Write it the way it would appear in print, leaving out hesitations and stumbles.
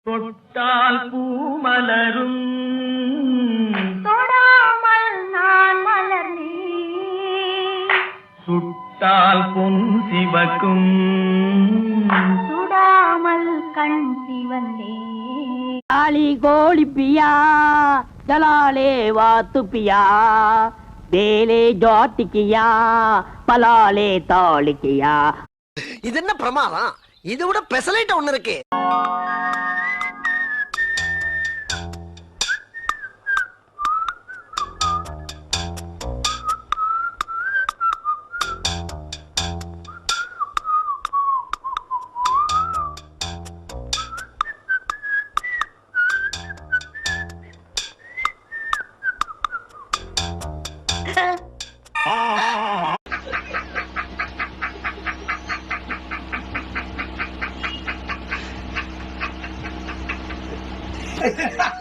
தொட்டால் பூ மலரும் தொடாமல் நான் மலர்ந்தேன். சுட்டால் பொன் சிவக்கும் சுடாமல் கண் சிவந்தே. காளி கோழி பியா ஜலாலே வாத்து பியா தேலே ஜாட்டிக்கியா பலாலே தாளிக்கியா. இது என்ன பிரமாதம்? இது விட பெசலைட் ஒண்ணு இருக்கு. Ha ha ha!